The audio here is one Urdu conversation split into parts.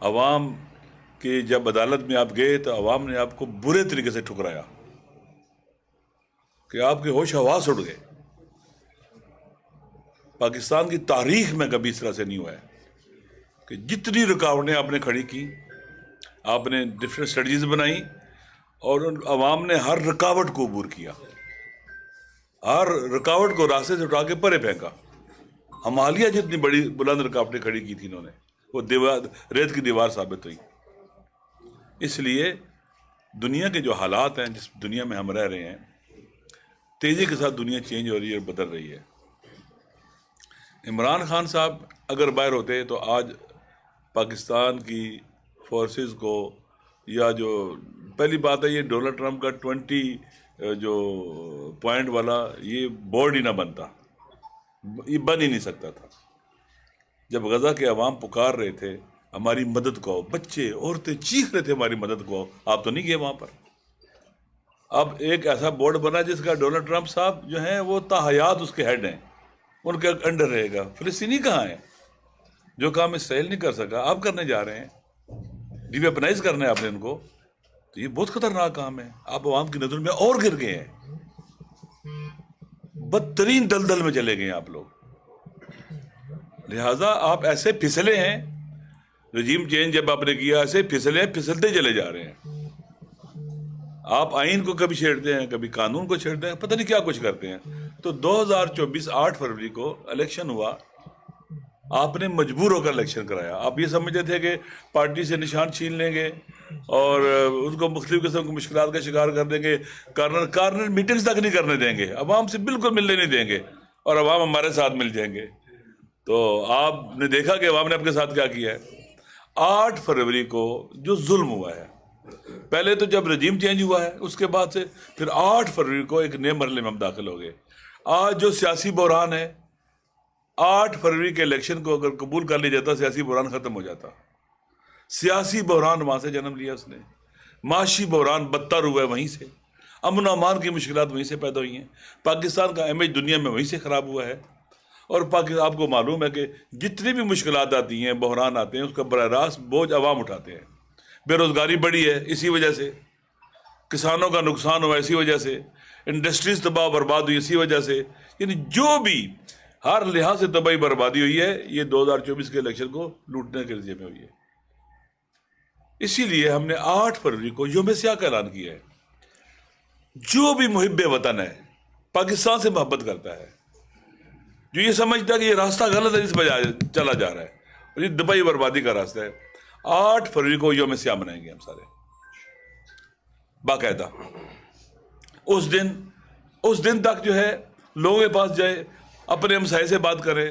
عوام کہ جب عدالت میں آپ گئے تو عوام نے آپ کو برے طریقے سے ٹھکرایا کہ آپ کے ہوش حواس اڑ گئے. پاکستان کی تاریخ میں کبھی اس طرح سے نہیں ہوا ہے کہ جتنی رکاوٹیں آپ نے کھڑی کی، آپ نے ڈفرینٹ اسٹریٹجیز بنائی اور ان عوام نے ہر رکاوٹ کو عبور کیا، ہر رکاوٹ کو راستے سے اٹھا کے پرے پھینکا. ہمالیہ جتنی بڑی بلند رکاوٹیں کھڑی کی تھی انہوں نے، وہ ریت کی دیوار ثابت ہوئی. اس لیے دنیا کے جو حالات ہیں، جس دنیا میں ہم رہ رہے ہیں، تیزی کے ساتھ دنیا چینج ہو رہی ہے اور بدل رہی ہے. عمران خان صاحب اگر باہر ہوتے تو آج پاکستان کی فورسز کو، یا جو پہلی بات ہے یہ ڈونلڈ ٹرمپ کا 20 جو پوائنٹ والا یہ بورڈ ہی نہ بنتا، یہ بن ہی نہیں سکتا تھا. جب غزہ کے عوام پکار رہے تھے ہماری مدد کو، بچے عورتیں چیخ رہے تھے ہماری مدد کو، آپ تو نہیں گئے وہاں پر. اب ایک ایسا بورڈ بنا جس کا ڈونلڈ ٹرمپ صاحب جو ہیں وہ تاحیات اس کے ہیڈ ہیں، ان کے انڈر رہے گا. فلسطینی کہاں ہیں؟ جو کام اسرائیل نہیں کر سکا آپ کرنے جا رہے ہیں، ڈی ویپنائز کرنا ہے آپ نے ان کو. تو یہ بہت خطرناک کام ہے. آپ عوام کی نظر میں اور گر گئے ہیں، بدترین دلدل میں چلے گئے ہیں آپ لوگ. لہٰذا آپ ایسے پھسلے ہیں، رجیم چینج جب آپ نے کیا ایسے پھسلے ہیں، پھسلتے چلے جا رہے ہیں. آپ آئین کو کبھی چھیڑتے ہیں، کبھی قانون کو چھیڑتے ہیں، پتہ نہیں کیا کچھ کرتے ہیں. تو 2024 8 فروری کو الیکشن ہوا، آپ نے مجبور ہو کر الیکشن کرایا. آپ یہ سمجھتے تھے کہ پارٹی سے نشان چھین لیں گے اور ان کو مختلف قسم کی مشکلات کا شکار کر دیں گے، کارنر میٹنگز تک نہیں کرنے دیں گے، عوام سے بالکل ملنے نہیں دیں گے اور عوام ہمارے ساتھ مل جائیں گے. تو آپ نے دیکھا کہ عوام نے آپ کے ساتھ کیا کیا ہے. 8 فروری کو جو ظلم ہوا ہے، پہلے تو جب رجیم چینج ہوا ہے اس کے بعد سے، پھر 8 فروری کو ایک نئے مرحلے میں ہم داخل ہو گئے. آج جو سیاسی بحران ہے، 8 فروری کے الیکشن کو اگر قبول کر لیا جاتا سیاسی بحران ختم ہو جاتا. سیاسی بحران وہاں سے جنم لیا اس نے، معاشی بحران بدتر ہوا ہے وہیں سے، امن و امان کی مشکلات وہیں سے پیدا ہوئی ہیں، پاکستان کا امیج دنیا میں وہیں سے خراب ہوا ہے. اور آپ کو معلوم ہے کہ جتنی بھی مشکلات آتی ہیں، بحران آتے ہیں، اس کا براہ راست بوجھ عوام اٹھاتے ہیں. بے روزگاری بڑھی ہے اسی وجہ سے، کسانوں کا نقصان ہوا اسی وجہ سے، انڈسٹریز تباہ و برباد ہوئی اسی وجہ سے. یعنی جو بھی ہر لحاظ سے تباہی بربادی ہوئی ہے یہ 2024 کے الیکشن کو لوٹنے کے ذریعے میں ہوئی ہے. اسی لیے ہم نے 8 فروری کو یوم سیاہ کا اعلان کیا ہے. جو بھی محب وطن ہے، پاکستان سے محبت کرتا ہے، جو یہ سمجھتا ہے کہ یہ راستہ غلط ہے، اس پہ چلا جا رہا ہے اور یہ تباہی بربادی کا راستہ ہے، 8 فروری کو یوم سیاہ منائیں گے ہم سارے باقاعدہ. اس دن تک جو ہے لوگوں کے پاس جائے، اپنے ہمسائے سے بات کریں،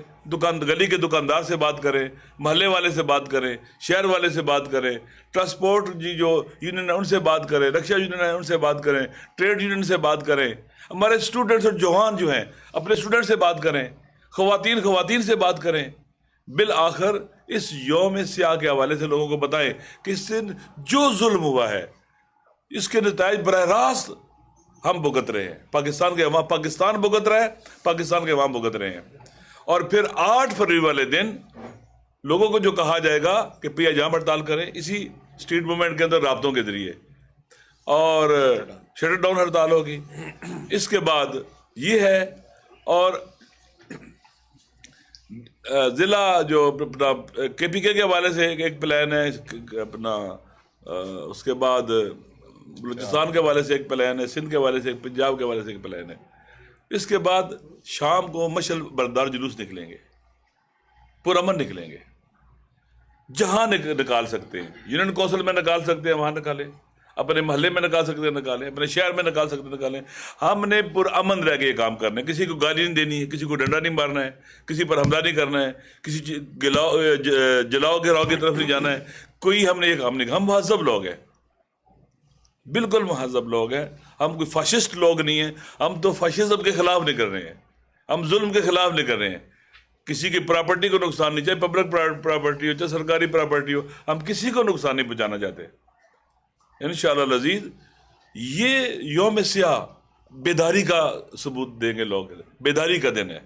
گلی کے دکاندار سے بات کریں، محلے والے سے بات کریں، شہر والے سے بات کریں، ٹرانسپورٹ جو یونین ہے ان سے بات کریں، رکشہ یونین ہے ان سے بات کریں، ٹریڈ یونین سے بات کریں، ہمارے اسٹوڈنٹس اور جوان جو ہیں اپنے اسٹوڈنٹ سے بات کریں، خواتین سے بات کریں. بالآخر اس یوم سیاہ کے حوالے سے لوگوں کو بتائیں کہ اس دن جو ظلم ہوا ہے اس کے نتائج براہ راست ہم بھگت رہے ہیں، پاکستان بھگت رہا ہے، پاکستان کے عوام بھگت رہے ہیں. اور پھر 8 فروری والے دن لوگوں کو جو کہا جائے گا کہ پیا جام ہڑتال کریں، اسی اسٹریٹ موومنٹ کے اندر رابطوں کے ذریعے، اور شٹر ڈاؤن ہڑتال ہوگی. اس کے بعد یہ ہے، اور ضلع جو کے پی کے حوالے سے ایک پلان ہے اپنا، اس کے بعد بلوچستان کے حوالے سے ایک پلان ہے، سندھ کے حوالے سے ایک، پنجاب کے حوالے سے ایک پلان ہے. اس کے بعد شام کو مشعل بردار جلوس نکلیں گے، پرامن نکلیں گے، جہاں نکال سکتے ہیں، یونین کونسل میں نکال سکتے ہیں وہاں نکالیں، اپنے محلے میں نکال سکتے ہیں نکالیں، اپنے شہر میں نکال سکتے ہیں نکالیں. ہم نے پرامن رہ کے یہ کام کرنا ہے، کسی کو گالی نہیں دینی ہے، کسی کو ڈنڈا نہیں مارنا ہے، کسی پر حملہ نہیں کرنا ہے، کسی جلاؤ گراؤ کی طرف نہیں جانا ہے. کوئی ہم نے یہ کام نہیں کیا. ہم مہذب لوگ ہیں، بالکل مہذب لوگ ہیں، ہم کوئی فاشسٹ لوگ نہیں ہیں. ہم تو فاشزم کے خلاف نہیں کر رہے ہیں، ہم ظلم کے خلاف نہیں کر رہے ہیں. کسی کی پراپرٹی کو نقصان نہیں، چاہے پبلک پراپرٹی ہو چاہے سرکاری پراپرٹی ہو، ہم کسی کو نقصان نہیں پہنچانا چاہتے. انشاءاللہ العزیز یہ یوم سیاہ بیداری کا ثبوت دیں گے لوگ. بیداری کا دن ہے،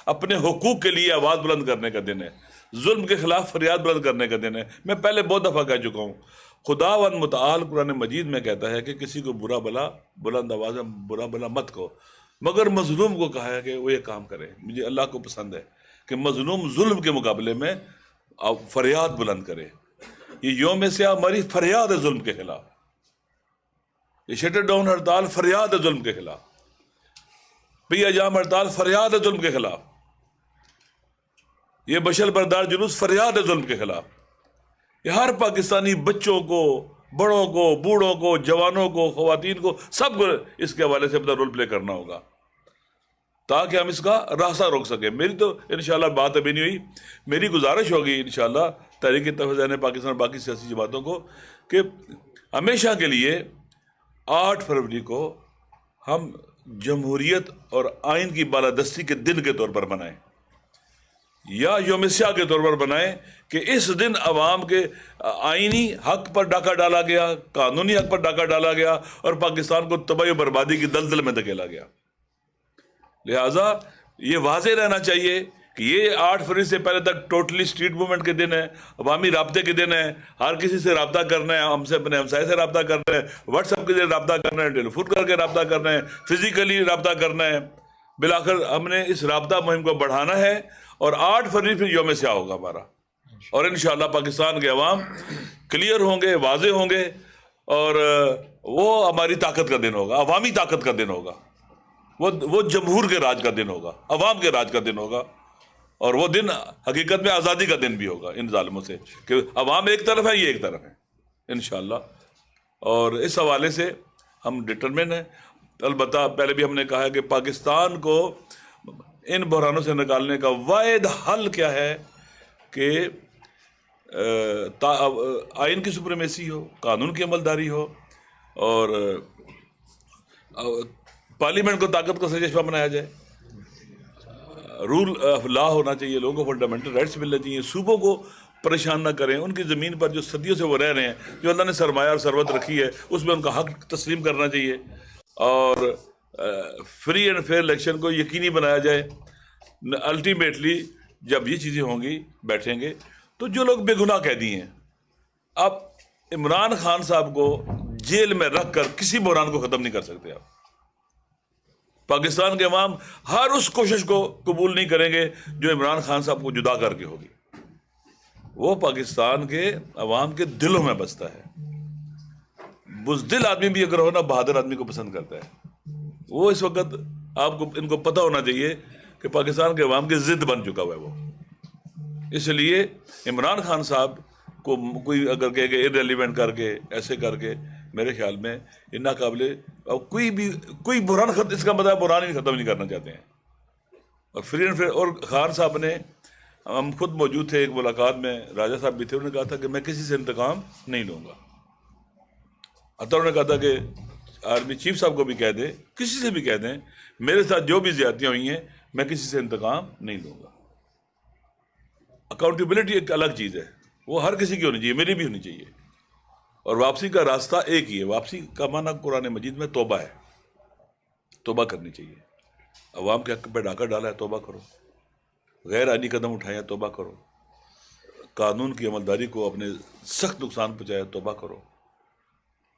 اپنے حقوق کے لیے آواز بلند کرنے کا دن ہے. ظلم کے خلاف فریاد بلند کرنے کا دن ہے. میں پہلے بہت دفعہ کہہ چکا ہوں, خداوند متعال قرآن مجید میں کہتا ہے کہ کسی کو برا بلا بلند آواز میں برا بلا مت کہو, مگر مظلوم کو کہا ہے کہ وہ یہ کام کرے. مجھے اللہ کو پسند ہے کہ مظلوم ظلم کے مقابلے میں فریاد بلند کرے. یہ یوم سیاہ ہماری فریاد ہے ظلم کے خلاف, یہ شٹر ڈاؤن ہڑتال فریاد ہے ظلم کے خلاف, پی اجام ہڑتال فریاد ہے ظلم کے خلاف, یہ بشر بردار جلوس فریاد ہے ظلم کے خلاف. یہ ہر پاکستانی بچوں کو, بڑوں کو, بوڑھوں کو, جوانوں کو, خواتین کو, سب کو اس کے حوالے سے اپنا رول پلے کرنا ہوگا تاکہ ہم اس کا راستہ روک سکیں. میری تو انشاءاللہ بات ابھی نہیں ہوئی, میری گزارش ہوگی انشاءاللہ تحریک اتحاد پاکستان اور باقی سیاسی جماعتوں کو کہ ہمیشہ کے لیے 8 فروری کو ہم جمہوریت اور آئین کی بالادستی کے دن کے طور پر منائیں, یا یوم سیاہ کے طور پر بنائیں کہ اس دن عوام کے آئینی حق پر ڈاکہ ڈالا گیا, قانونی حق پر ڈاکہ ڈالا گیا اور پاکستان کو تباہی و بربادی کی دلدل میں دھکیلا گیا. لہٰذا یہ واضح رہنا چاہیے کہ یہ 8 فروری سے پہلے تک ٹوٹلی اسٹریٹ موومنٹ کے دن ہے, عوامی رابطے کے دن ہے, ہر کسی سے رابطہ کرنا ہے, ہم سے اپنے ہمسائے سے رابطہ کرنا ہے, واٹس ایپ کے ذریعے رابطہ کرنا ہے, ٹیلی فون کر کے رابطہ کرنا ہے, فزیکلی رابطہ کرنا ہے. بالآخر ہم نے اس رابطہ مہم کو بڑھانا ہے اور 8 فروری پھر یوم سیاہ ہوگا ہمارا, اور انشاءاللہ پاکستان کے عوام کلیئر ہوں گے, واضح ہوں گے, اور وہ ہماری طاقت کا دن ہوگا, عوامی طاقت کا دن ہوگا, وہ جمہور کے راج کا دن ہوگا, عوام کے راج کا دن ہوگا, اور وہ دن حقیقت میں آزادی کا دن بھی ہوگا ان ظالموں سے کہ عوام ایک طرف ہے, یہ ایک طرف ہے انشاءاللہ. اور اس حوالے سے ہم ڈٹرمن ہیں. البتہ پہلے بھی ہم نے کہا ہے کہ پاکستان کو ان بحرانوں سے نکالنے کا واحد حل کیا ہے کہ آئین کی سپریمیسی ہو, قانون کی عملداری ہو, اور پارلیمنٹ کو طاقت کا سچشمہ بنایا جائے, رول آف لا ہونا چاہیے, لوگوں کو فنڈامنٹل رائٹس ملنے چاہیے, صوبوں کو پریشان نہ کریں, ان کی زمین پر جو صدیوں سے وہ رہ رہے ہیں, جو اللہ نے سرمایہ اور ثروت رکھی ہے, اس میں ان کا حق تسلیم کرنا چاہیے, اور فری اینڈ فیئر الیکشن کو یقینی بنایا جائے. الٹیمیٹلی جب یہ چیزیں ہوں گی, بیٹھیں گے, تو جو لوگ بے گناہ قیدی ہیں, اب عمران خان صاحب کو جیل میں رکھ کر کسی بحران کو ختم نہیں کر سکتے. آپ پاکستان کے عوام ہر اس کوشش کو قبول نہیں کریں گے جو عمران خان صاحب کو جدا کر کے ہوگی. وہ پاکستان کے عوام کے دلوں میں بستا ہے. بزدل آدمی بھی اگر ہو نا, بہادر آدمی کو پسند کرتا ہے. وہ اس وقت آپ کو ان کو پتہ ہونا چاہیے کہ پاکستان کے عوام کی ضد بن چکا ہوا ہے وہ. اس لیے عمران خان صاحب کو کوئی اگر کہے کہ ارریلیونٹ کر کے, ایسے کر کے, میرے خیال میں یہ ناقابل, کوئی بحران اس کا مطلب بحران ہی ختم نہیں کرنا چاہتے ہیں. اور فری اینڈ فیئر, اور خان صاحب نے, ہم خود موجود تھے ایک ملاقات میں, راجہ صاحب بھی تھے, انہوں نے کہا تھا کہ میں کسی سے انتقام نہیں لوں گا. حتیٰ انہوں نے کہا تھا کہ آرمی چیف صاحب کو بھی کہہ دیں, کسی سے بھی کہہ دیں, میرے ساتھ جو بھی زیادتیاں ہوئی ہیں میں کسی سے انتقام نہیں لوں گا. اکاؤنٹیبلٹی ایک الگ چیز ہے, وہ ہر کسی کی ہونی چاہیے, میری بھی ہونی چاہیے. اور واپسی کا راستہ ایک ہی ہے. واپسی کا معنی قرآن مجید میں توبہ ہے, توبہ کرنی چاہیے. عوام کے حق پہ ڈاکہ ڈالا ہے, توبہ کرو. غیر آئینی قدم اٹھایا, توبہ کرو. قانون کی عملداری کو اپنے سخت نقصان پہنچایا, توبہ کرو.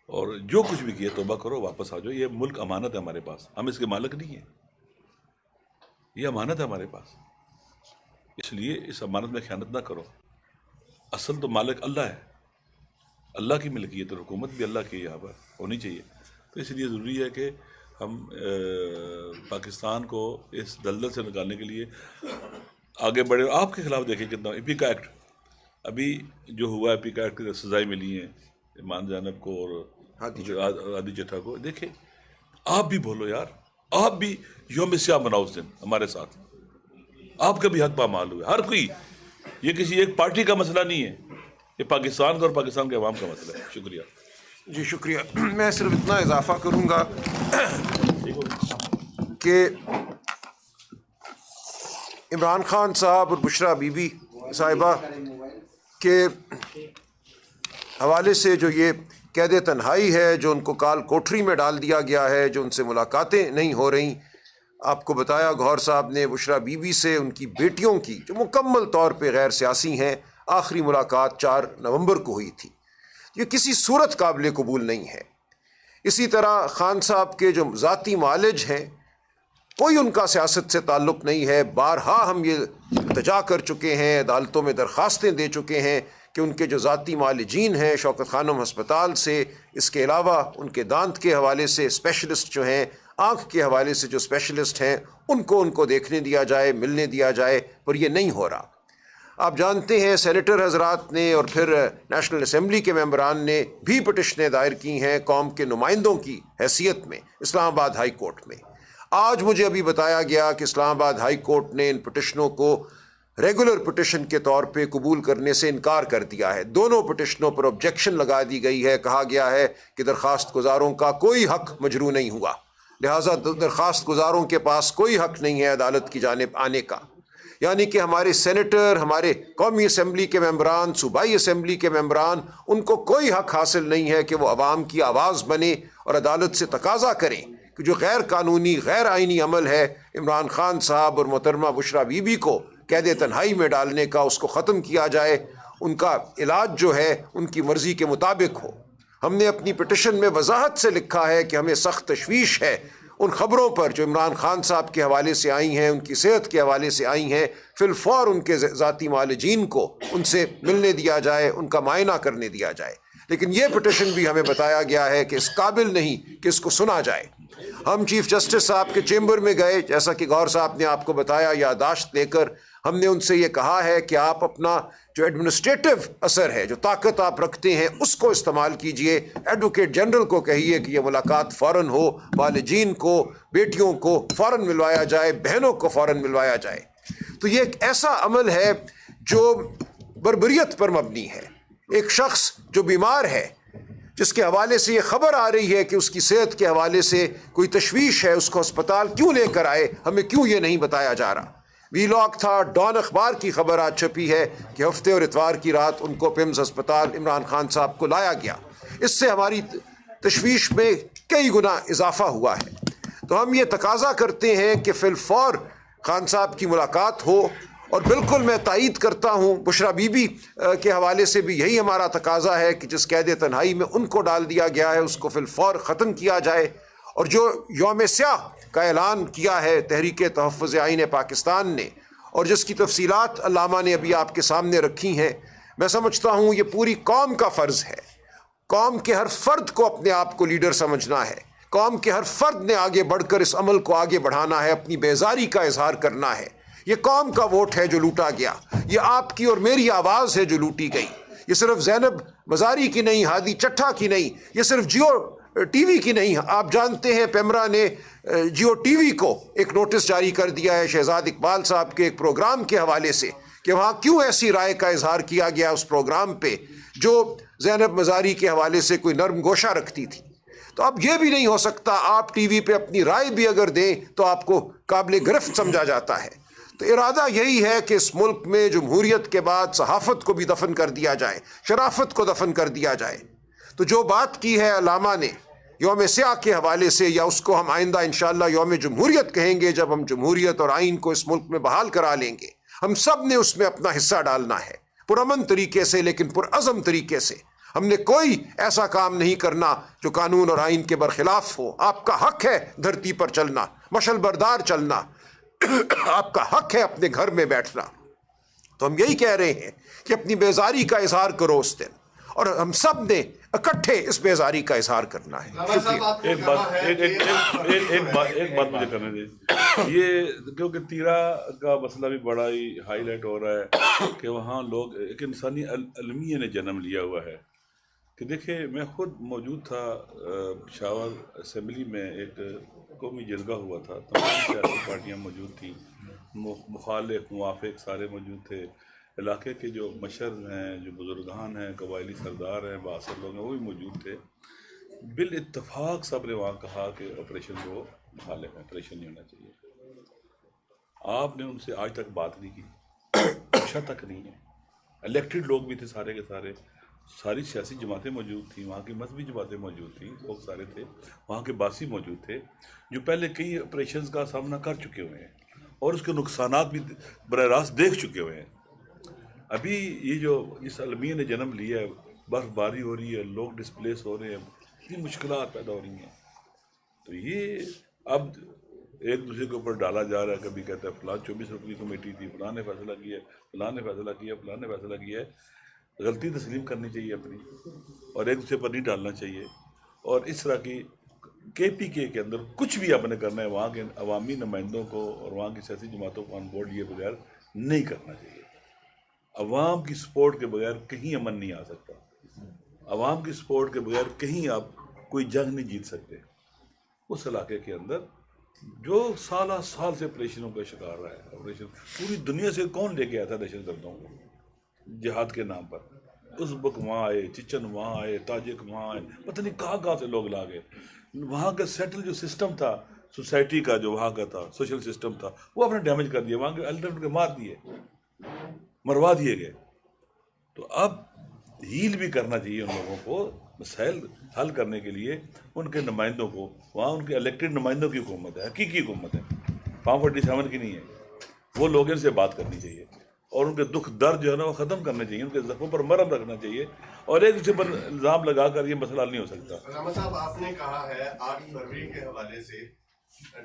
اور جو کچھ بھی کیا توبہ کرو, واپس آ جاؤ. یہ ملک امانت ہے ہمارے پاس, ہم اس کے مالک نہیں ہیں, یہ امانت ہے ہمارے پاس. اس لیے اس امانت میں خیانت نہ کرو. اصل تو مالک اللہ ہے, اللہ کی ملکیت, اور حکومت بھی اللہ کی یہاں پر ہونی چاہیے. تو اس لیے ضروری ہے کہ ہم پاکستان کو اس دلدل سے نکالنے کے لیے آگے بڑھے. آپ کے خلاف دیکھیں کتنا ایپیکا ایکٹ ابھی جو ہوا, ایپیکا ایکٹ کی سزائیں ملی ہیں ایمان جانب کو اور عادی چٹھا کو. دیکھیں, آپ بھی بولو یار, آپ بھی یوم سیاہ مناؤ اس دن ہمارے ساتھ. آپ کا بھی حق پامال ہوئے, ہر کوئی. یہ کسی ایک پارٹی کا مسئلہ نہیں ہے, یہ پاکستان کا اور پاکستان کے عوام کا مسئلہ ہے. شکریہ. جی شکریہ. میں صرف اتنا اضافہ کروں گا کہ عمران خان صاحب اور بشرا بی بی صاحبہ کے حوالے سے جو یہ قید تنہائی ہے, جو ان کو کال کوٹری میں ڈال دیا گیا ہے, جو ان سے ملاقاتیں نہیں ہو رہی, آپ کو بتایا گوہر صاحب نے بشرا بی بی سے ان کی بیٹیوں کی جو مکمل طور پہ غیر سیاسی ہیں آخری ملاقات 4 نومبر کو ہوئی تھی. یہ کسی صورت قابل قبول نہیں ہے. اسی طرح خان صاحب کے جو ذاتی معالج ہیں کوئی ان کا سیاست سے تعلق نہیں ہے. بارہا ہم یہ التجا کر چکے ہیں, عدالتوں میں درخواستیں دے چکے ہیں کہ ان کے جو ذاتی معالجین ہیں شوکت خانم ہسپتال سے, اس کے علاوہ ان کے دانت کے حوالے سے اسپیشلسٹ جو ہیں, آنکھ کے حوالے سے جو اسپیشلسٹ ہیں, ان کو دیکھنے دیا جائے, ملنے دیا جائے, پر یہ نہیں ہو رہا. آپ جانتے ہیں سینیٹر حضرات نے اور پھر نیشنل اسمبلی کے ممبران نے بھی پٹیشنیں دائر کی ہیں قوم کے نمائندوں کی حیثیت میں اسلام آباد ہائی کورٹ میں. آج مجھے ابھی بتایا گیا کہ اسلام آباد ہائی کورٹ نے ان پٹیشنوں کو ریگولر پٹیشن کے طور پہ قبول کرنے سے انکار کر دیا ہے. دونوں پٹیشنوں پر آبجیکشن لگا دی گئی ہے. کہا گیا ہے کہ درخواست گزاروں کا کوئی حق مجروح نہیں ہوا, لہٰذا درخواست گزاروں کے پاس کوئی حق نہیں ہے عدالت کی جانب آنے کا. یعنی کہ ہمارے سینیٹر, ہمارے قومی اسمبلی کے ممبران, صوبائی اسمبلی کے ممبران, ان کو کوئی حق حاصل نہیں ہے کہ وہ عوام کی آواز بنے اور عدالت سے تقاضا کریں کہ جو غیر قانونی غیر آئینی عمل ہے عمران خان صاحب اور محترمہ بشرا بی بی کو قید تنہائی میں ڈالنے کا, اس کو ختم کیا جائے, ان کا علاج جو ہے ان کی مرضی کے مطابق ہو. ہم نے اپنی پٹیشن میں وضاحت سے لکھا ہے کہ ہمیں سخت تشویش ہے ان خبروں پر جو عمران خان صاحب کے حوالے سے آئی ہیں, ان کی صحت کے حوالے سے آئی ہیں. فی الفور ان کے ذاتی معالجین کو ان سے ملنے دیا جائے, ان کا معائنہ کرنے دیا جائے. لیکن یہ پٹیشن بھی ہمیں بتایا گیا ہے کہ اس قابل نہیں کہ اس کو سنا جائے. ہم چیف جسٹس صاحب کے چیمبر میں گئے, جیسا کہ گوہر صاحب نے آپ کو بتایا یادداشت لے کر. ہم نے ان سے یہ کہا ہے کہ آپ اپنا جو ایڈمنسٹریٹو اثر ہے, جو طاقت آپ رکھتے ہیں, اس کو استعمال کیجئے. ایڈوکیٹ جنرل کو کہیے کہ یہ ملاقات فوراً ہو, والدین کو, بیٹیوں کو فوراً ملوایا جائے, بہنوں کو فوراً ملوایا جائے. تو یہ ایک ایسا عمل ہے جو بربریت پر مبنی ہے. ایک شخص جو بیمار ہے, جس کے حوالے سے یہ خبر آ رہی ہے کہ اس کی صحت کے حوالے سے کوئی تشویش ہے, اس کو اسپتال کیوں لے کر آئے, ہمیں کیوں یہ نہیں بتایا جا رہا. وی لاک تھا, ڈان اخبار کی خبر آج چھپی ہے کہ ہفتے اور اتوار کی رات ان کو پمز ہسپتال عمران خان صاحب کو لایا گیا. اس سے ہماری تشویش میں کئی گنا اضافہ ہوا ہے. تو ہم یہ تقاضا کرتے ہیں کہ فی الفور خان صاحب کی ملاقات ہو, اور بالکل میں تائید کرتا ہوں بشرا بی بی کے حوالے سے بھی یہی ہمارا تقاضا ہے کہ جس قید تنہائی میں ان کو ڈال دیا گیا ہے اس کو فی الفور ختم کیا جائے. اور جو یوم سیاہ کا اعلان کیا ہے تحریک تحفظ آئین پاکستان نے, اور جس کی تفصیلات علامہ نے ابھی آپ کے سامنے رکھی ہیں, میں سمجھتا ہوں یہ پوری قوم کا فرض ہے. قوم کے ہر فرد کو اپنے آپ کو لیڈر سمجھنا ہے. قوم کے ہر فرد نے آگے بڑھ کر اس عمل کو آگے بڑھانا ہے, اپنی بیزاری کا اظہار کرنا ہے. یہ قوم کا ووٹ ہے جو لوٹا گیا, یہ آپ کی اور میری آواز ہے جو لوٹی گئی. یہ صرف زینب مزاری کی نہیں, ہادی چٹھا کی نہیں, یہ صرف جیو ٹی وی کی نہیں. آپ جانتے ہیں پیمرا نے جیو ٹی وی کو ایک نوٹس جاری کر دیا ہے شہزاد اقبال صاحب کے ایک پروگرام کے حوالے سے کہ وہاں کیوں ایسی رائے کا اظہار کیا گیا اس پروگرام پہ جو زینب مزاری کے حوالے سے کوئی نرم گوشہ رکھتی تھی. تو اب یہ بھی نہیں ہو سکتا آپ ٹی وی پہ اپنی رائے بھی اگر دیں تو آپ کو قابل گرفت سمجھا جاتا ہے. تو ارادہ یہی ہے کہ اس ملک میں جمہوریت کے بعد صحافت کو بھی دفن کر دیا جائے, شرافت کو دفن کر دیا جائے. تو جو بات کی ہے علامہ نے یوم سیاہ کے حوالے سے, یا اس کو ہم آئندہ انشاءاللہ یوم جمہوریت کہیں گے جب ہم جمہوریت اور آئین کو اس ملک میں بحال کرا لیں گے, ہم سب نے اس میں اپنا حصہ ڈالنا ہے پرامن طریقے سے لیکن پرعزم طریقے سے. ہم نے کوئی ایسا کام نہیں کرنا جو قانون اور آئین کے برخلاف ہو. آپ کا حق ہے دھرتی پر چلنا, مشل بردار چلنا, آپ کا حق ہے اپنے گھر میں بیٹھنا. تو ہم یہی کہہ رہے ہیں کہ اپنی بیزاری کا اظہار کرو اس دن, اور ہم سب نے اکٹھے اس بیزاری کا اظہار کرنا ہے. ایک بات مجھے کرنے دیں, یہ کیونکہ تیرا کا مسئلہ بھی بڑا ہی ہائی لائٹ ہو رہا ہے کہ وہاں لوگ ایک انسانی المیہ نے جنم لیا ہوا ہے. کہ دیکھیں میں خود موجود تھا پشاور اسمبلی میں, ایک قومی جرگہ ہوا تھا, تمام سیاسی پارٹیاں موجود تھیں, مخالف موافق سارے موجود تھے. علاقے کے جو مشر ہیں, جو بزرگان ہیں, قبائلی سردار ہیں, بااثر لوگ ہیں, وہ بھی موجود تھے. بالاتفاق سب نے وہاں کہا کہ آپریشن کو مخالف ہے, آپریشن نہیں ہونا چاہیے. آپ نے ان سے آج تک بات نہیں کی, پوچھا تک نہیں ہے. الیکٹڈ لوگ بھی تھے سارے کے سارے, ساری سیاسی جماعتیں موجود تھیں، وہاں کی مذہبی جماعتیں موجود تھیں، لوگ سارے تھے، وہاں کے باسی موجود تھے جو پہلے کئی آپریشنز کا سامنا کر چکے ہوئے ہیں اور اس کے نقصانات بھی براہ راست دیکھ چکے ہوئے ہیں۔ ابھی یہ جو اس المیہ نے جنم لیا ہے، برف باری ہو رہی ہے، لوگ ڈسپلیس ہو رہے ہیں، اتنی مشکلات پیدا ہو رہی ہیں، تو یہ اب ایک دوسرے کے اوپر ڈالا جا رہا ہے۔ کبھی کہتا ہے فلاں 24 رکنی کمیٹی تھی، فلاں نے فیصلہ کیا ہے، فلاں نے فیصلہ کیا، فلاں نے فیصلہ کیا ہے۔ غلطی تسلیم کرنی چاہیے اپنی، اور ایک دوسرے پر نہیں ڈالنا چاہیے، اور اس طرح کی KPK کے اندر کچھ بھی آپ نے کرنا ہے وہاں کے عوامی نمائندوں کو اور وہاں کی سیاسی جماعتوں کو آن بورڈ لیے بغیر نہیں کرنا چاہیے۔ عوام کی سپورٹ کے بغیر کہیں امن نہیں آ سکتا، عوام کی سپورٹ کے بغیر کہیں آپ کوئی جنگ نہیں جیت سکتے۔ اس علاقے کے اندر جو سالہ سال سے آپریشنوں کا شکار رہا ہے، آپریشن پوری دنیا سے کون لے کے آیا تھا دہشت گردوں کو جہاد کے نام پر؟ ازبک وہاں آئے، چچن وہاں آئے، تاجک وہاں آئے، پتہ نہیں کہاں سے لوگ لا گئے۔ وہاں کا سیٹل جو سسٹم تھا سوسائٹی کا، جو وہاں کا تھا سوشل سسٹم تھا، وہ آپ نے ڈیمیج کر دیا، وہاں کے ایلڈر کے مار دیے، مروا دیے گئے۔ تو اب ہیل بھی کرنا چاہیے ان لوگوں کو، مسائل حل کرنے کے لیے ان کے نمائندوں کو، وہاں ان کے الیکٹڈ نمائندوں کی حکومت ہے، حقیقی حکومت ہے، فارم 47 کی نہیں ہے۔ وہ لوگ ان سے بات کرنی چاہیے اور ان کے دکھ درد جو ہے نا وہ ختم کرنے چاہیے، ان کے زخموں پر مرہم رکھنا چاہیے، اور ایک دوسرے پر الزام لگا کر یہ مسئلہ حل نہیں ہو سکتا۔ علامہ صاحب، آپ نے کہا ہے 8 فروری کے حوالے سے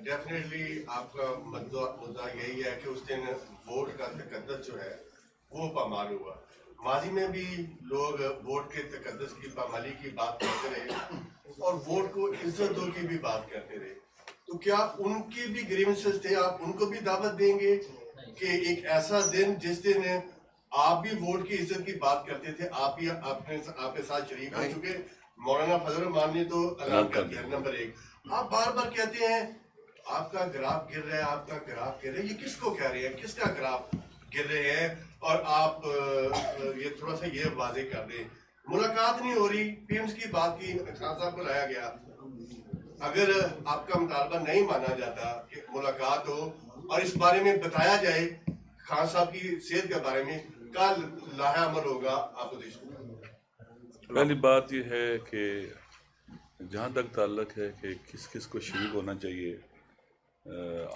ڈیفینیٹلی آپ کا مدعا یہی ہے کہ اس دن ووٹ کا تقدس جو ہے وہ پامال ہوا۔ ماضی میں بھی لوگ ووٹ کے تقدس کی پامالی کی بات کرتے رہے اور ووٹ کو عزت دو کی بھی بات کرتے رہے، تو کیا ان کی بھی گریونسز تھے؟ آپ ان کو بھی دعوت دیں گے کہ ایک ایسا دن جس دن آپ بھی ووٹ کی عزت کی بات کرتے تھے، آپ بھی آپ کے ساتھ شریک ہو چکے؟ مولانا فضل الرحمان نے تو اعلان کر دیا نمبر 1۔ آپ بار بار کہتے ہیں آپ کا گراف گر رہا ہے، آپ کا گراف گر رہا ہے، یہ کس کو کہہ رہے ہیں؟ کس کا گراف گر رہے ہیں؟ اور آپ یہ تھوڑا سا یہ واضح کر دیں، ملاقات نہیں ہو رہی، پیمز کی بات کی، خان صاحب کو لایا گیا، اگر آپ کا مطالبہ نہیں مانا جاتا کہ ملاقات ہو اور اس بارے میں بتایا جائے خان صاحب کی صحت کے بارے میں، کل لاحہ عمل ہوگا اپوزیشن؟ پہلی بات یہ ہے کہ جہاں تک تعلق ہے کہ کس کس کو شریک ہونا چاہیے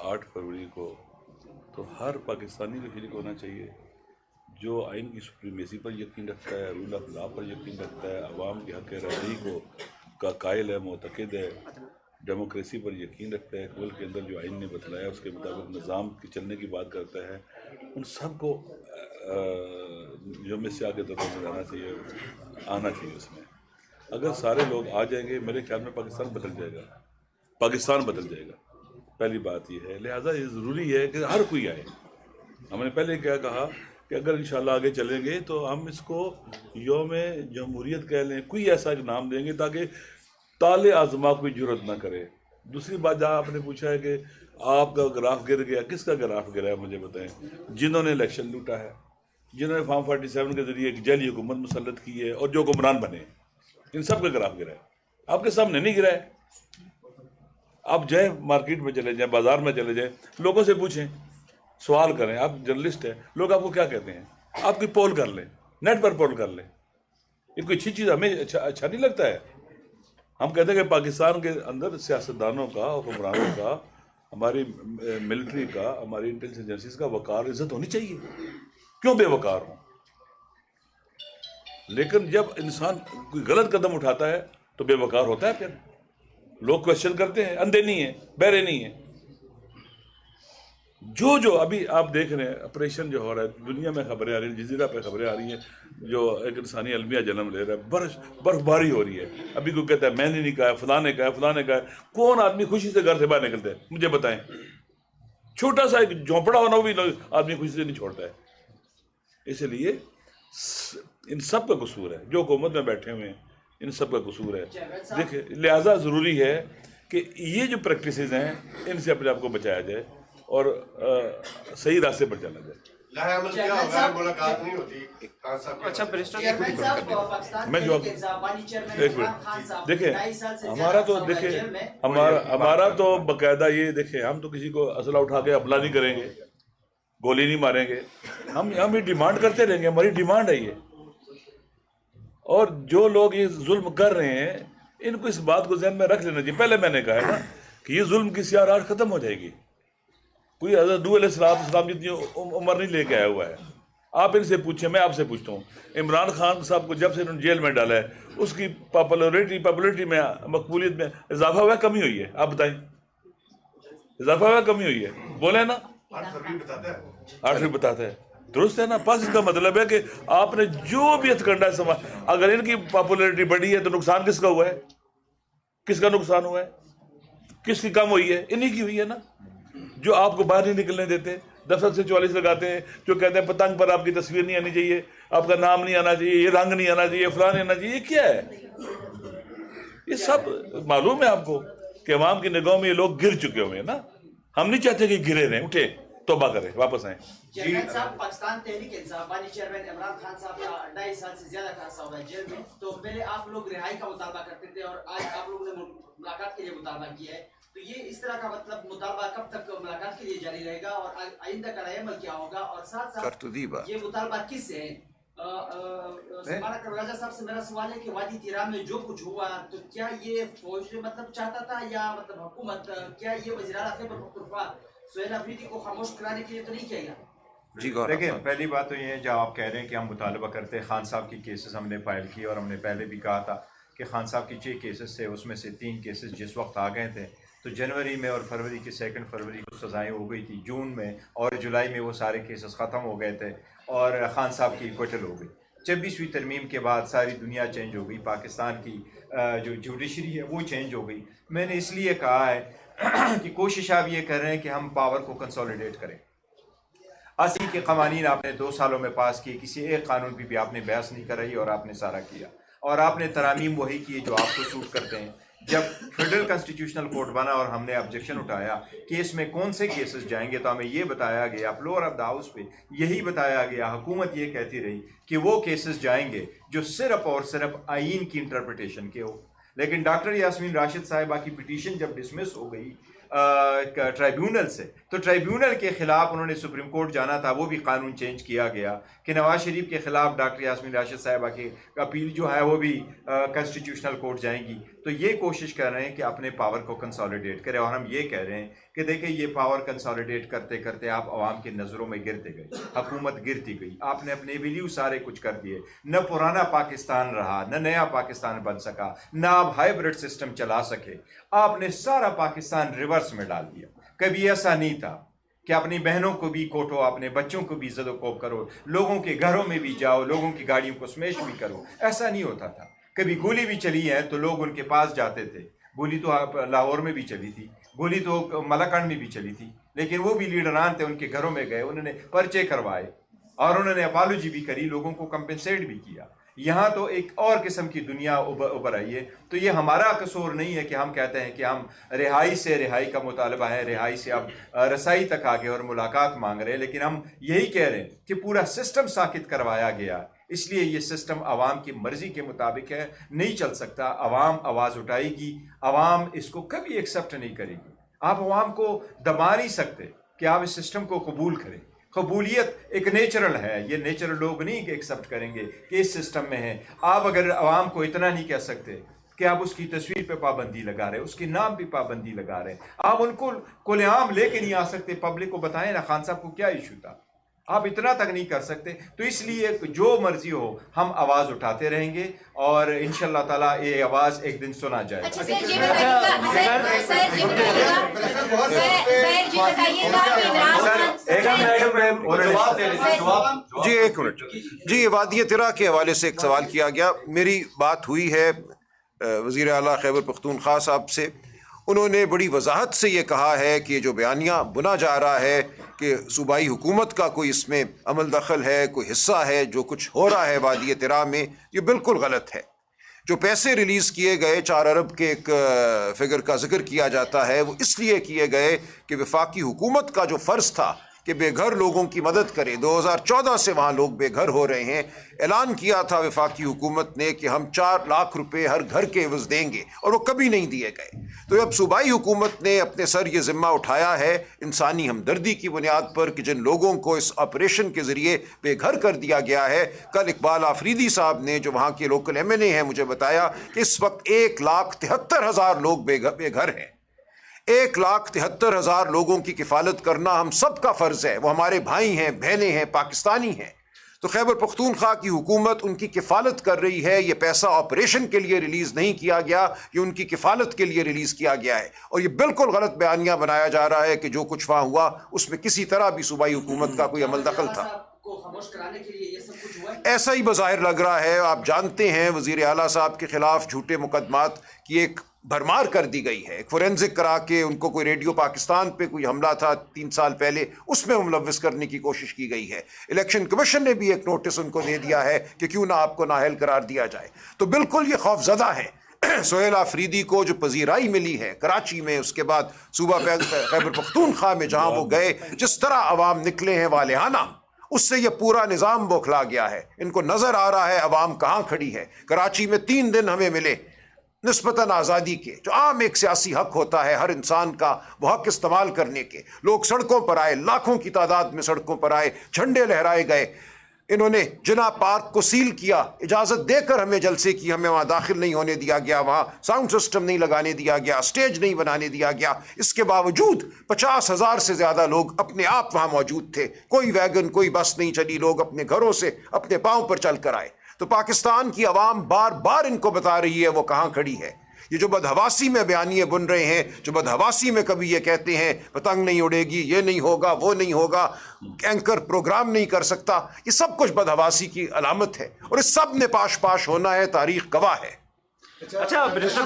8 فروری کو، تو ہر پاکستانی کو شریک ہونا چاہیے جو آئین کی سپریمیسی پر یقین رکھتا ہے، رول آف لا پر یقین رکھتا ہے، عوام کے حق رہائی کو کا قائل ہے، معتقد ہے، ڈیموکریسی پر یقین رکھتا ہے، ملک کے اندر جو آئین نے بتلایا اس کے مطابق نظام کی چلنے کی بات کرتا ہے، ان سب کو جو میں سے آگے طور پر آنا چاہیے اس میں۔ اگر سارے لوگ آ جائیں گے میرے خیال میں پاکستان بدل جائے گا، پاکستان بدل جائے گا۔ پہلی بات یہ ہے، لہٰذا یہ ضروری ہے کہ ہر کوئی آئے۔ ہم نے پہلے کیا کہا کہ اگر انشاءاللہ آگے چلیں گے تو ہم اس کو یوم جمہوریت کہہ لیں، کوئی ایسا ایک نام دیں گے تاکہ تالے آزما کوئی جرت نہ کرے۔ دوسری بات جہاں آپ نے پوچھا ہے کہ آپ کا گراف گر گیا، کس کا گراف گرا ہے مجھے بتائیں؟ جنہوں نے الیکشن لوٹا ہے، جنہوں نے فارم 47 کے ذریعے ایک جعلی حکومت مسلط کی ہے اور جو حکمران بنے، ان سب کا گراف گرا ہے۔ آپ کے سامنے نہیں گرا ہے۔ آپ جائیں مارکیٹ میں چلے جائیں، بازار میں چلے جائیں، لوگوں سے پوچھیں، سوال کریں، آپ جرنلسٹ ہیں، لوگ آپ کو کیا کہتے ہیں؟ آپ کی پول کر لیں، نیٹ پر پول کر لیں۔ یہ کوئی اچھی چیز ہمیں اچھا نہیں لگتا ہے۔ ہم کہتے ہیں کہ پاکستان کے اندر سیاستدانوں کا، حکمرانوں کا، ہماری ملٹری کا، ہماری انٹیلیجنس ایجنسیز کا وقار عزت ہونی چاہیے، کیوں بے وقار ہوں؟ لیکن جب انسان کوئی غلط قدم اٹھاتا ہے تو بے وقار ہوتا ہے، پھر لوگ کوشچن کرتے ہیں، اندھے نہیں ہیں، بہرے نہیں ہیں۔ جو ابھی آپ دیکھ رہے ہیں آپریشن جو ہو رہا ہے، دنیا میں خبریں آ رہی ہیں، جزیرہ پہ خبریں آ رہی ہیں، جو ایک انسانی المیہ جنم لے رہا ہے، برف باری ہو رہی ہے۔ ابھی کوئی کہتا ہے میں نے نہیں کہا، فلاں نے کہا، فلاں نے کہا۔ کون آدمی خوشی سے گھر سے باہر نکلتا ہے؟ مجھے بتائیں۔ چھوٹا سا ایک جھونپڑا ہونا بھی آدمی خوشی سے نہیں چھوڑتا ہے۔ اس لیے ان سب کا قصور ہے، جو حکومت میں بیٹھے ہوئے ہیں ان سب کا قصور ہے۔ دیکھیں، لہٰذا ضروری ہے کہ یہ جو پریکٹسز ہیں ان سے اپنے آپ کو بچایا جائے اور صحیح راستے پر چلا جائے۔ لاحہ عمل کیا ہوگا؟ ملاقات نہیں ہوتی خان صاحب؟ اچھا میں جو ایک منٹ دیکھیں، ہمارا تو باقاعدہ یہ دیکھیں، ہم تو کسی کو اسلحہ اٹھا کے حملہ نہیں کریں گے، گولی نہیں ماریں گے، ہم یہ ڈیمانڈ کرتے رہیں گے، ہماری ڈیمانڈ ہے یہ، اور جو لوگ یہ ظلم کر رہے ہیں ان کو اس بات کو ذہن میں رکھ لینا چاہیے. پہلے میں نے کہا ہے نا کہ یہ ظلم کی سیاہ راہ ختم ہو جائے گی. کوئی حضرت نوح علیہ السلام جتنی عمر نہیں لے کے آیا ہوا ہے. آپ ان سے پوچھیں, میں آپ سے پوچھتا ہوں, عمران خان صاحب کو جب سے انہوں نے جیل میں ڈالا ہے اس کی پاپولیٹی میں, مقبولیت میں اضافہ ہوا ہے کمی ہوئی ہے؟ آپ بتائیں, اضافہ ہوا کمی ہوئی ہے؟ بولے نا. 8 بتاتا ہے. درست ہے نا. پس اس کا مطلب ہے کہ آپ نے جو بھی ہتھکنڈا ہے, اگر ان کی پاپولیرٹی بڑھی ہے تو نقصان کس کا ہوا ہے؟ کس کا نقصان ہوا ہے؟ کس کی کم ہوئی ہے؟ انہی کی ہوئی ہے نا, جو آپ کو باہر نہیں نکلنے دیتے, دفتر سے 44 لگاتے ہیں, جو کہتے ہیں پتنگ پر آپ کی تصویر نہیں آنی چاہیے, آپ کا نام نہیں آنا چاہیے, یہ رنگ نہیں آنا چاہیے, فلاں نہیں آنا چاہیے. یہ کیا ہے؟ یہ سب معلوم ہے آپ کو کہ عوام کی نگاہوں میں یہ لوگ گر چکے ہوئے ہیں نا. ہم نہیں چاہتے کہ گرے رہیں. اٹھے, توبہ کریں, واپس آئیں. چیئرمین صاحب, پاکستان تحریک انصاف بانی چیئرمین عمران خان صاحب کا 2.5 سال سے زیادہ کا عرصہ ہوا ہے جیل میں. تو پہلے آپ لوگ رہائی کا مطالبہ کرتے تھے اور آج آپ لوگوں نے ملاقات کے لیے مطالبہ کیا ہے. تو یہ اس طرح کا مطلب مطالبہ کب تک ملاقات کے لیے جاری رہے گا اور آئندہ کا رد عمل کیا ہوگا؟ اور ساتھ ساتھ یہ مطالبہ کس سے ہے؟ سمارا کروراجہ صاحب سے میرا سوال ہے کہ وادی تیرا میں جو کچھ ہوا تو کیا یہ فوج مطلب چاہتا تھا یا مطلب حکومت, کیا یہ وزیر اعلیٰ خیبر پختونخوا سہیل افریدی کو خاموش کرانے کے لیے تو نہیں کیا گیا؟ جی دیکھیں, پہلی بات تو یہ ہے جو آپ کہہ رہے ہیں کہ ہم مطالبہ کرتے ہیں, خان صاحب کی کیسز ہم نے فائل کی اور ہم نے پہلے بھی کہا تھا کہ خان صاحب کی 6 کیسز تھے, اس میں سے 3 کیسز جس وقت آ گئے تھے تو جنوری میں اور فروری کی 2 فروری کو سزائیں ہو گئی تھی, جون میں اور جولائی میں وہ سارے کیسز ختم ہو گئے تھے اور خان صاحب کی کوئٹل ہو گئی. 26ویں ترمیم کے بعد ساری دنیا چینج ہو گئی, پاکستان کی جو جوڈیشری ہے وہ چینج ہو گئی. میں نے اس لیے کہا ہے کہ کوشش آپ یہ کر رہے ہیں کہ ہم پاور کو کنسولیڈیٹ کریں. 80 کے قوانین آپ نے 2 سالوں میں پاس کیے, کسی ایک قانون بھی آپ نے بحث نہیں کرائی اور آپ نے سارا کیا, اور آپ نے ترامیم وہی کیے جو آپ کو سوٹ کرتے ہیں. جب فیڈرل کانسٹیٹیوشنل کورٹ بنا اور ہم نے آبجیکشن اٹھایا کہ اس میں کون سے کیسز جائیں گے, تو ہمیں یہ بتایا گیا فلور آف دا ہاؤس پہ, یہی بتایا گیا, حکومت یہ کہتی رہی کہ وہ کیسز جائیں گے جو صرف اور صرف آئین کی انٹرپریٹیشن کے ہو. لیکن ڈاکٹر یاسمین راشد صاحبہ کی پٹیشن جب ڈسمس ہو گئی ٹرائیبیونل سے, تو ٹرائیبیونل کے خلاف انہوں نے سپریم کورٹ جانا تھا, وہ بھی قانون چینج کیا گیا کہ نواز شریف کے خلاف ڈاکٹر یاسمین راشد صاحبہ کی اپیل جو ہے وہ بھی کانسٹیٹیوشنل کورٹ جائیں گی. تو یہ کوشش کر رہے ہیں کہ اپنے پاور کو کنسولیڈیٹ کرے, اور ہم یہ کہہ رہے ہیں کہ دیکھیں یہ پاور کنسولیڈیٹ کرتے کرتے آپ عوام کی نظروں میں گرتے گئے, حکومت گرتی گئی, آپ نے اپنے ویلیو سارے کچھ کر دیے, نہ پرانا پاکستان رہا, نہ نیا پاکستان بن سکا, نہ آپ ہائیبرڈ سسٹم چلا سکے, آپ نے سارا پاکستان ریورس میں ڈال دیا. کبھی ایسا نہیں تھا کہ اپنی بہنوں کو بھی کوٹو, اپنے بچوں کو بھی زد و کوب کرو, لوگوں کے گھروں میں بھی جاؤ, لوگوں کی گاڑیوں کو سمیش بھی کرو, ایسا نہیں ہوتا تھا. کبھی گولی بھی چلی ہے تو لوگ ان کے پاس جاتے تھے, گولی تو لاہور میں بھی چلی تھی, گولی تو ملاکنڈ میں بھی چلی تھی, لیکن وہ بھی لیڈران تھے, ان کے گھروں میں گئے, انہوں نے پرچے کروائے اور انہوں نے اپالوجی بھی کری, لوگوں کو کمپنسیٹ بھی کیا. یہاں تو ایک اور قسم کی دنیا ابھر آئی ہے. تو یہ ہمارا قصور نہیں ہے کہ ہم کہتے ہیں کہ ہم رہائی کا مطالبہ ہے, رہائی سے اب رسائی تک آگے اور ملاقات مانگ رہے ہیں, لیکن ہم یہی کہہ رہے ہیں کہ پورا سسٹم ساکت کروایا گیا, اس لیے یہ سسٹم عوام کی مرضی کے مطابق ہے, نہیں چل سکتا. عوام آواز اٹھائے گی, عوام اس کو کبھی ایکسیپٹ نہیں کرے گی. آپ عوام کو دبا نہیں سکتے کہ آپ اس سسٹم کو قبول کریں. قبولیت ایک نیچرل ہے, یہ نیچرل لوگ نہیں کہ ایکسیپٹ کریں گے کہ اس سسٹم میں ہے. آپ اگر عوام کو اتنا نہیں کہہ سکتے کہ آپ اس کی تصویر پہ پابندی لگا رہے, اس کے نام پہ پابندی لگا رہے, آپ ان کو کھلے عام لے کے نہیں آ سکتے, پبلک کو بتائیں نا خان صاحب کو کیا ایشو تھا, آپ اتنا تک نہیں کر سکتے. تو اس لیے جو مرضی ہو ہم آواز اٹھاتے رہیں گے اور انشاءاللہ تعالیٰ یہ آواز ایک دن سنا جائے گا. جی ایک منٹ, جی وادی ترا کے حوالے سے ایک سوال کیا گیا. میری بات ہوئی ہے وزیر اعلیٰ خیبر پختونخوا صاحب سے, انہوں نے بڑی وضاحت سے یہ کہا ہے کہ جو بیانیہ بنا جا رہا ہے کہ صوبائی حکومت کا کوئی اس میں عمل دخل ہے, کوئی حصہ ہے, جو کچھ ہو رہا ہے وادی ترا میں, یہ بالکل غلط ہے. جو پیسے ریلیز کیے گئے 4 ارب کے ایک فگر کا ذکر کیا جاتا ہے, وہ اس لیے کیے گئے کہ وفاقی حکومت کا جو فرض تھا کہ بے گھر لوگوں کی مدد کرے. 2014 سے وہاں لوگ بے گھر ہو رہے ہیں. اعلان کیا تھا وفاقی حکومت نے کہ ہم 4 لاکھ روپے ہر گھر کے عوض دیں گے اور وہ کبھی نہیں دیے گئے. تو اب صوبائی حکومت نے اپنے سر یہ ذمہ اٹھایا ہے انسانی ہمدردی کی بنیاد پر کہ جن لوگوں کو اس آپریشن کے ذریعے بے گھر کر دیا گیا ہے. کل اقبال آفریدی صاحب نے جو وہاں کے لوکل MNA ہیں مجھے بتایا کہ اس وقت 1,73,000 لوگ بے گھر ہیں. 1,73,000 لوگوں کی کفالت کرنا ہم سب کا فرض ہے. وہ ہمارے بھائی ہیں، بہنیں ہیں، پاکستانی ہیں. تو خیبر پختونخوا کی حکومت ان کی کفالت کر رہی ہے. یہ پیسہ آپریشن کے لیے ریلیز نہیں کیا گیا، یہ ان کی کفالت کے لیے ریلیز کیا گیا ہے. اور یہ بالکل غلط بیانیہ بنایا جا رہا ہے کہ جو کچھ وہاں ہوا اس میں کسی طرح بھی صوبائی حکومت کا کوئی عمل دخل تھا. ایسا ہی بظاہر لگ رہا ہے. آپ جانتے ہیں وزیر اعلیٰ صاحب کے خلاف جھوٹے مقدمات کی ایک بھرمار کر دی گئی ہے. ایک فورینزک کرا کے ان کو کوئی ریڈیو پاکستان پہ کوئی حملہ تھا 3 سال پہلے، اس میں ملوث کرنے کی کوشش کی گئی ہے. الیکشن کمیشن نے بھی ایک نوٹس ان کو دے دیا ہے کہ کیوں نہ آپ کو نااہل قرار دیا جائے. تو بالکل یہ خوف زدہ ہیں. سہیل آفریدی کو جو پذیرائی ملی ہے کراچی میں، اس کے بعد صوبہ خیبر پختونخوا میں جہاں وہ گئے، جس طرح عوام نکلے ہیں والہانہ، اس سے یہ پورا نظام بوکھلا گیا ہے. ان کو نظر آ رہا ہے عوام کہاں کھڑی ہے. کراچی میں 3 دن ہمیں ملے نسبتاً آزادی کے، جو عام ایک سیاسی حق ہوتا ہے ہر انسان کا، وہ حق استعمال کرنے کے. لوگ سڑکوں پر آئے، لاکھوں کی تعداد میں سڑکوں پر آئے، جھنڈے لہرائے گئے. انہوں نے جناح پارک کو سیل کیا، اجازت دے کر ہمیں جلسے کی، ہمیں وہاں داخل نہیں ہونے دیا گیا، وہاں ساؤنڈ سسٹم نہیں لگانے دیا گیا، اسٹیج نہیں بنانے دیا گیا. اس کے باوجود 50,000 سے زیادہ لوگ اپنے آپ وہاں موجود تھے. کوئی ویگن، کوئی بس نہیں چلی، لوگ اپنے گھروں سے اپنے پاؤں پر چل کر آئے. تو پاکستان کی عوام بار بار ان کو بتا رہی ہے وہ کہاں کھڑی ہے. یہ جو بدحواسی میں بیانیے بن رہے ہیں، جو بدحواسی میں کبھی یہ کہتے ہیں پتنگ نہیں اڑے گی، یہ نہیں ہوگا، وہ نہیں ہوگا، اینکر پروگرام نہیں کر سکتا، یہ سب کچھ بدحواسی کی علامت ہے. اور اس سب نے پاش پاش ہونا ہے، تاریخ گواہ ہے. اچھا منسٹر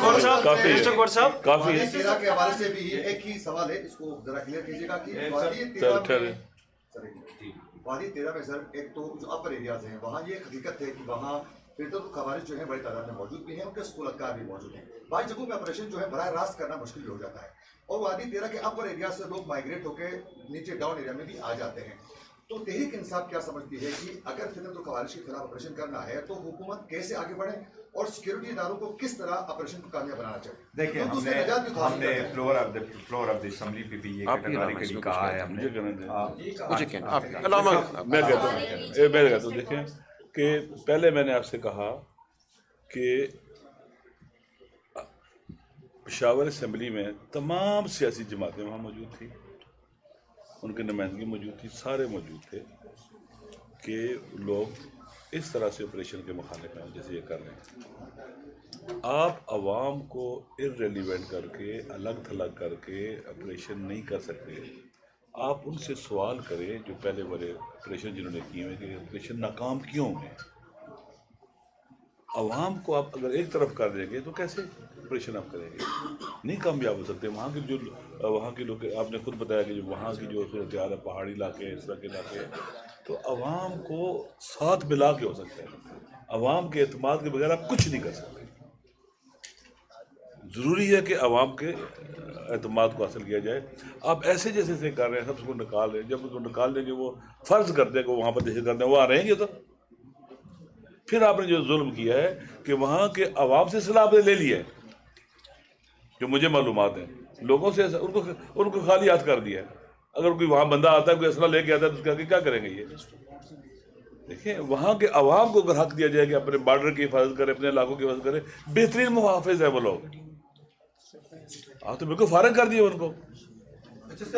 گور صاحب کافی تیرہ کے حوالے سے بھی ایک ہی سوال ہے، اس کو ذرا کلیئر کیجیے گا کہ وادی 13 میں سر ایک تو جو اپر ایریاز ہیں وہاں یہ حقیقت ہے کہ وہاں فلٹر خوارج جو ہیں بڑی تعداد میں موجود بھی ہیں، ان کے سہولتکار بھی موجود ہیں. بعض جگہوں میں آپریشن جو ہے براہ راست کرنا مشکل ہو جاتا ہے، اور وادی 13 کے اپر ایریا سے لوگ مائگریٹ ہو کے نیچے ڈاؤن ایریا میں بھی آ جاتے ہیں. تو تحریک انصاف کیا سمجھتی ہے کہ اگر فلٹر خوارج کے خلاف آپریشن کرنا ہے تو حکومت کیسے آگے بڑھے اور سیکیورٹی اداروں کو کس طرح آپریشن کو کامیاب بنانا چاہیے؟ دیکھیں ہم نے فلور آف دی اسمبلی پہ بھی یہ کیٹیگوریکلی کہا ہے. ہم نے میں کہتا ہوں دیکھیں کہ پہلے میں نے آپ سے کہا کہ پشاور اسمبلی میں تمام سیاسی جماعتیں وہاں موجود تھیں، ان کی نمائندگی موجود تھی، سارے موجود تھے کہ لوگ اس طرح سے آپریشن کے مخالف ہیں جیسے یہ کر رہے ہیں. آپ عوام کو ارریلیونٹ کر کے الگ تھلگ کر کے آپریشن نہیں کر سکتے. آپ ان سے سوال کریں جو پہلے والے آپریشن جنہوں نے کیے ہوئے کہ آپریشن ناکام کیوں ہیں. عوام کو آپ اگر ایک طرف کر دیں گے تو کیسے آپریشن آپ کریں گے؟ نہیں کامیاب ہو سکتے. وہاں کے لوگ آپ نے خود بتایا کہ جو وہاں کی جو صورتحال ہے، پہاڑی علاقے، اس طرح کے علاقے، تو عوام کو ساتھ ملا کے ہو سکتا ہے. عوام کے اعتماد کے بغیر آپ کچھ نہیں کر سکتے. ضروری ہے کہ عوام کے اعتماد کو حاصل کیا جائے. آپ ایسے جیسے سے کر رہے ہیں، سب کو نکال رہے ہیں. جب اس کو نکال دیں گے، وہ فرض کرتے ہیں کہ وہاں پر دہشت گرد ہیں، وہ آ رہے ہیں. تو پھر آپ نے جو ظلم کیا ہے کہ وہاں کے عوام سے صلاح آپ نے لے لی ہے، جو مجھے معلومات ہیں، لوگوں سے ان کو خالی ہاتھ کر دیا ہے. اگر کوئی وہاں بندہ آتا ہے، کوئی اسلحہ لے کے آتا ہے، تو اس کے آگے کیا کریں گے؟ یہ دیکھیں وہاں کے عوام کو اگر حق دیا جائے کہ اپنے بارڈر کی حفاظت کرے، اپنے علاقوں کی حفاظت کرے، بہترین محافظ ہے وہ لوگ. آپ تو بالکل فارغ کر دیے ان کو.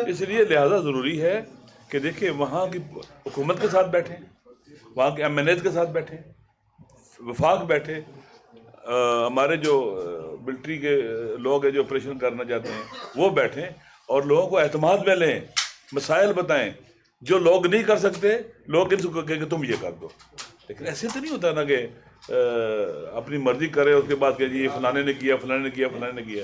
اس لیے لہذا ضروری ہے کہ دیکھیں وہاں کی حکومت کے ساتھ بیٹھیں، وہاں کے MNAs کے ساتھ بیٹھیں، وفاق بیٹھے، ہمارے جو ملٹری کے لوگ ہیں جو آپریشن کرنا چاہتے ہیں وہ بیٹھیں اور لوگوں کو اعتماد میں لیں، مسائل بتائیں. جو لوگ نہیں کر سکتے، لوگ ان سے کہیں کہ تم یہ کر دو. لیکن ایسے تو نہیں ہوتا نا کہ اپنی مرضی کرے اس کے بعد کہ جی یہ فلانے نے کیا، فلانے نے کیا، فلانے نے کیا.